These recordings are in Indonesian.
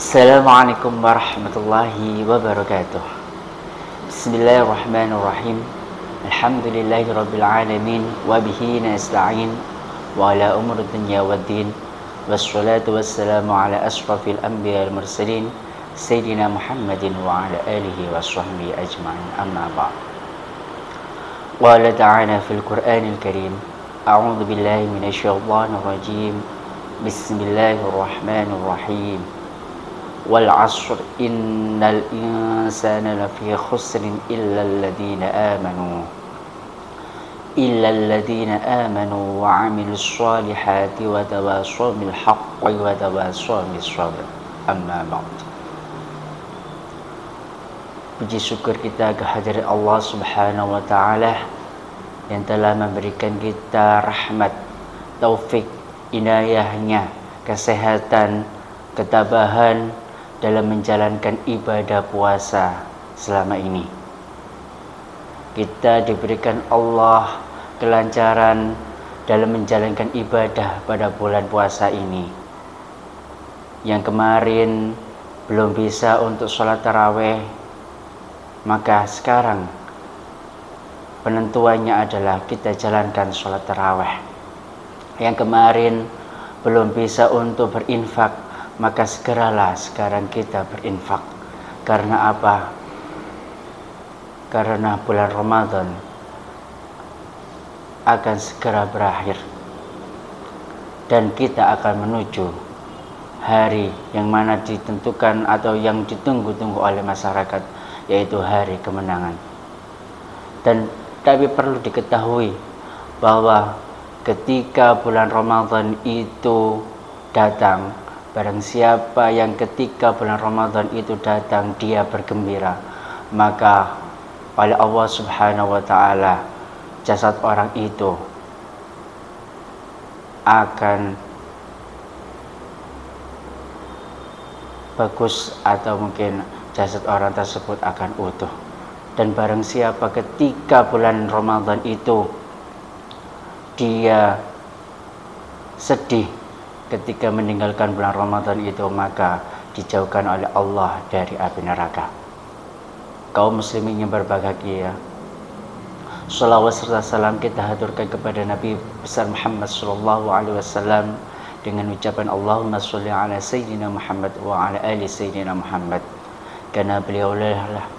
Assalamualaikum warahmatullahi wabarakatuh. Bismillahirrahmanirrahim. Alhamdulillahi rabbil alamin wa bihi nasta'in wa ala umuri dunya waddin. Wassalatu wassalamu ala asrafil anbiya wal mursalin sayyidina Muhammadin wa ala alihi wa sahbihi ajma'in. Amma ba'd. Qala ta'ala fil Qur'anil Karim. A'udzu billahi minasyaitonir rajim. Bismillahirrahmanirrahim. Wal 'ashr innal insana lafi khusrin illal ladzina amanu wa 'amilus shalihati wa tawassaw bil haqqi wa tawassaw bis sabr. Amma ba'd. Puji syukur kita kehadirat Allah Subhanahu wa taala yang telah memberikan kita rahmat, taufik, inayahnya, kesehatan, ketabahan dalam menjalankan ibadah puasa selama ini. Kita diberikan Allah kelancaran dalam menjalankan ibadah pada bulan puasa ini. Yang kemarin belum bisa untuk sholat tarawih, maka sekarang penentuannya adalah kita jalankan sholat tarawih. Yang kemarin belum bisa untuk berinfak, maka segeralah sekarang kita berinfak. Karena apa? Karena bulan Ramadan akan segera berakhir dan kita akan menuju hari yang mana ditentukan atau yang ditunggu-tunggu oleh masyarakat, yaitu hari kemenangan. Dan tapi perlu diketahui bahwa ketika bulan Ramadan itu datang, barang siapa yang ketika bulan Ramadan itu datang dia bergembira, maka oleh Allah Subhanahu wa taala jasad orang itu akan bagus atau mungkin jasad orang tersebut akan utuh. Dan barang siapa ketika bulan Ramadan itu dia sedih ketika meninggalkan bulan Ramadan itu, maka dijauhkan oleh Allah dari api neraka. Kaum muslimin yang berbahagia, shalawat serta salam kita haturkan kepada Nabi besar Muhammad sallallahu alaihi wasallam dengan ucapan Allahumma sholli ala sayyidina Muhammad wa ala ali sayyidina Muhammad. Karena beliau lah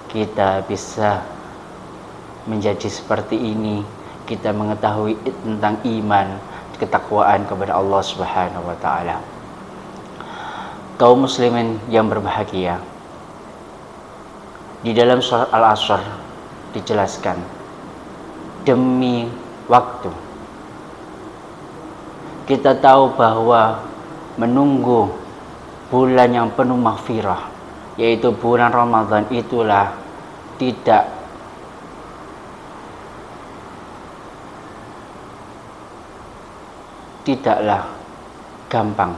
kita bisa menjadi seperti ini, kita mengetahui tentang iman, ketakwaan kepada Allah Subhanahu wa taala. Kaum muslimin yang berbahagia, di dalam surat Al-Asr dijelaskan demi waktu. Kita tahu bahwa menunggu bulan yang penuh maghfirah, yaitu bulan Ramadan, itulah tidaklah gampang.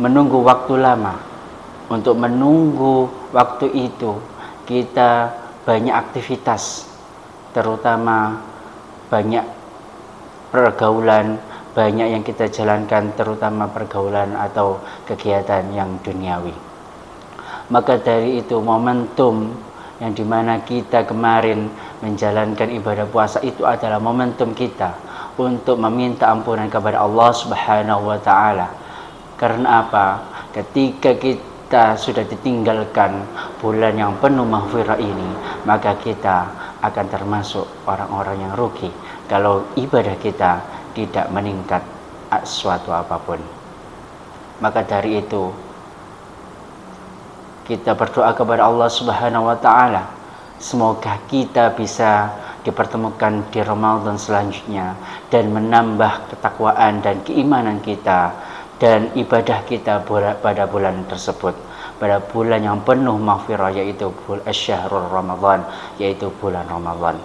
Menunggu waktu lama. Untuk menunggu waktu itu kita banyak aktivitas, terutama banyak pergaulan, banyak yang kita jalankan, terutama pergaulan atau kegiatan yang duniawi. Maka dari itu momentum yang dimana kita kemarin menjalankan ibadah puasa itu adalah momentum kita untuk meminta ampunan kepada Allah Subhanahu wa taala. Karena apa? Ketika kita sudah ditinggalkan bulan yang penuh maghfirah ini, maka kita akan termasuk orang-orang yang rugi kalau ibadah kita tidak meningkat suatu apapun. Maka dari itu kita berdoa kepada Allah Subhanahu wa taala, semoga kita bisa dipertemukan di Ramadan selanjutnya dan menambah ketakwaan dan keimanan kita dan ibadah kita pada bulan tersebut, pada bulan yang penuh maghfirah, yaitu syahrul Ramadan, yaitu bulan Ramadan.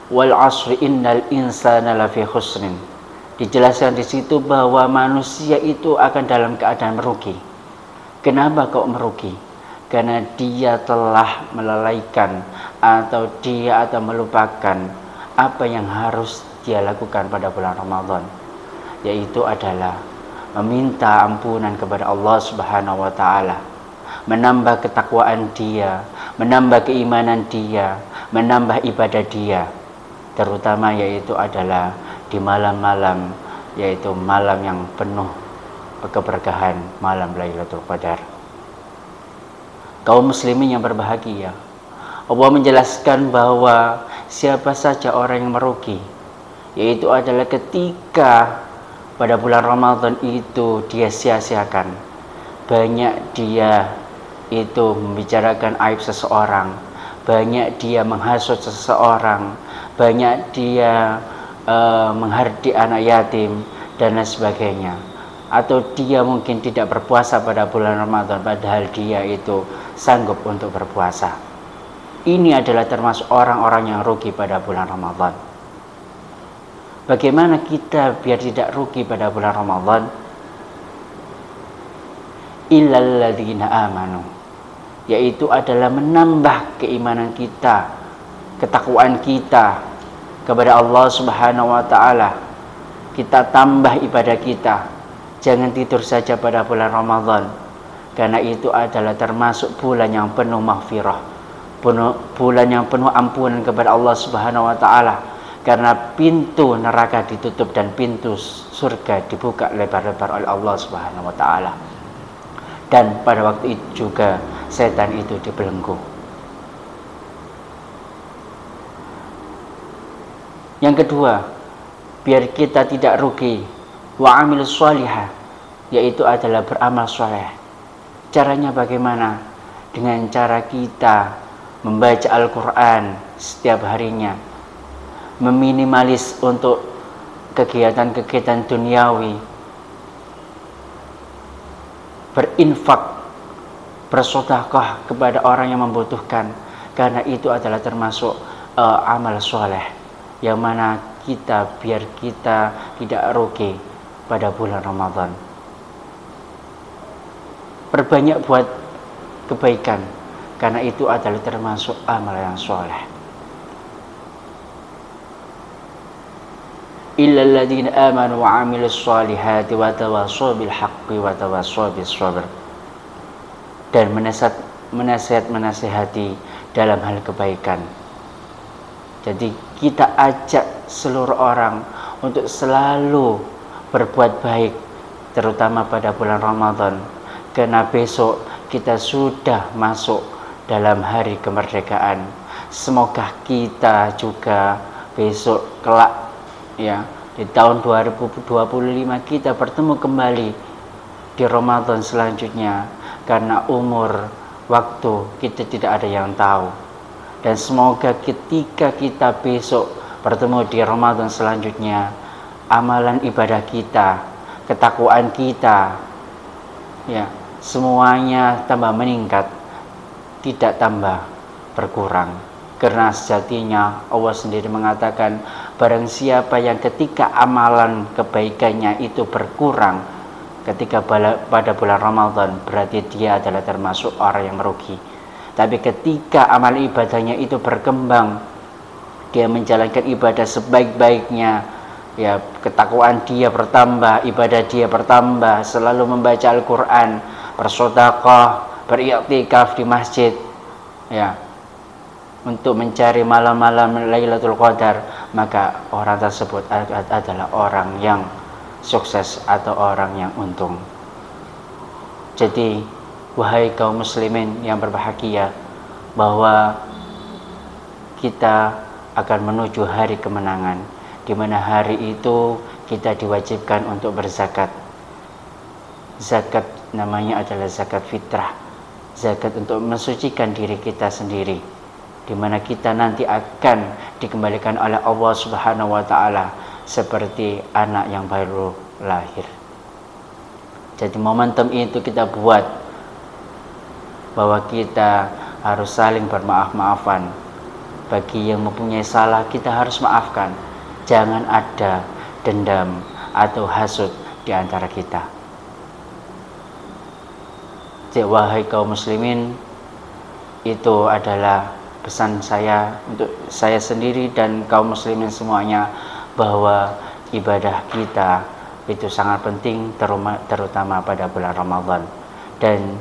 Wal 'asri innal insana lafi khusrin. Dijelaskan di situ bahwa manusia itu akan dalam keadaan merugi. Kenapa kok merugi? Karena dia telah melalaikan atau dia melupakan apa yang harus dia lakukan pada bulan Ramadan, yaitu adalah meminta ampunan kepada Allah Subhanahu wa taala, menambah ketakwaan dia, menambah keimanan dia, menambah ibadah dia, terutama yaitu adalah di malam-malam, yaitu malam yang penuh keberkahan, malam Lailatul Qadar. Kaum muslimin yang berbahagia, Allah menjelaskan bahwa siapa saja orang yang merugi, yaitu adalah ketika pada bulan Ramadan itu dia sia-siakan, banyak dia itu membicarakan aib seseorang, banyak dia menghasut seseorang, banyak dia menghardik anak yatim dan lain sebagainya, atau dia mungkin tidak berpuasa pada bulan Ramadan padahal dia itu sanggup untuk berpuasa. Ini adalah termasuk orang-orang yang rugi pada bulan Ramadan. Bagaimana kita biar tidak rugi pada bulan Ramadan? Illal ladzina amanu, yaitu adalah menambah keimanan kita, ketakwaan kita kepada Allah Subhanahu wa taala. Kita tambah ibadah kita. Jangan tidur saja pada bulan Ramadan, karena itu adalah termasuk bulan yang penuh maghfirah, bulan yang penuh ampunan kepada Allah Subhanahu wa taala, karena pintu neraka ditutup dan pintu surga dibuka lebar-lebar oleh Allah Subhanahu wa taala. Dan pada waktu itu juga setan itu dibelenggu. Yang kedua, biar kita tidak rugi, wa amilus sholihah, yaitu adalah beramal soleh. Caranya bagaimana? Dengan cara kita membaca Al-Quran setiap harinya, meminimalis untuk kegiatan-kegiatan duniawi, berinfak, bersedekah kepada orang yang membutuhkan, karena itu adalah termasuk amal soleh, yang mana kita biar kita tidak rugi pada bulan Ramadan. Perbanyak buat kebaikan, karena itu adalah termasuk amal yang soleh. Illal ladzina amanu wa 'amilus sholihati wa tawassaw bil haqqi wa tawassaw bis sabr. Dan menasihati dalam hal kebaikan. Jadi kita ajak seluruh orang untuk selalu berbuat baik, terutama pada bulan Ramadan, karena besok kita sudah masuk dalam hari kemerdekaan. Semoga kita juga besok kelak, ya, di tahun 2025 kita bertemu kembali di Ramadan selanjutnya, karena umur waktu kita tidak ada yang tahu. Dan semoga ketika kita besok bertemu di Ramadan selanjutnya, amalan ibadah kita, ketakwaan kita, ya, semuanya tambah meningkat, tidak tambah berkurang. Karena sejatinya Allah sendiri mengatakan, barang siapa yang ketika amalan kebaikannya itu berkurang ketika pada bulan Ramadan, berarti dia adalah termasuk orang yang merugi. Tapi ketika amal ibadahnya itu berkembang, dia menjalankan ibadah sebaik-baiknya, ya, ketakwaan dia bertambah, ibadah dia bertambah, selalu membaca Al-Quran, bersedekah, beriktikaf di masjid, ya, untuk mencari malam-malam Lailatul Qadar, maka orang tersebut adalah orang yang sukses atau orang yang untung. Jadi, wahai kaum muslimin yang berbahagia, bahwa kita akan menuju hari kemenangan, di mana hari itu kita diwajibkan untuk berzakat. Zakat namanya adalah zakat fitrah, zakat untuk mensucikan diri kita sendiri, di mana kita nanti akan dikembalikan oleh Allah Subhanahu wa taala seperti anak yang baru lahir. Jadi momentum itu kita buat bahwa kita harus saling bermaaf-maafan. Bagi yang mempunyai salah, kita harus maafkan. Jangan ada dendam atau hasud di antara kita. Jadi, wahai kaum muslimin, itu adalah pesan saya untuk saya sendiri dan kaum muslimin semuanya, bahwa ibadah kita itu sangat penting, terutama pada bulan Ramadan, dan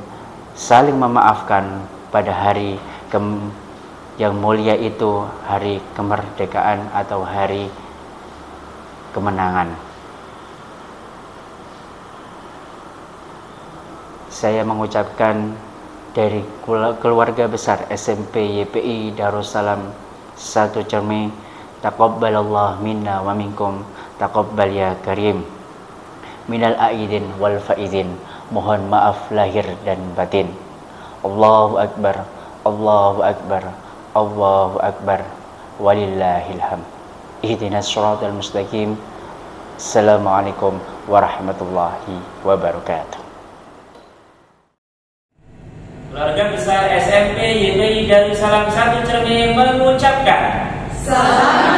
saling memaafkan pada hari yang mulia itu, hari kemerdekaan atau hari kemenangan. Saya mengucapkan dari keluarga besar SMP YPI Darussalam 1 Cermi, taqabbalallah minna wa minkum, taqabbal ya karim, minal aidin wal faizin, mohon maaf lahir dan batin. Allahu akbar, Allahu akbar, Allahu akbar, walillahil hamd. Ihdinas shiratal mustaqim. Assalamualaikum warahmatullahi wabarakatuh. Keluarga besar SMP YPI Darussalam 1 Cermi mengucapkan salam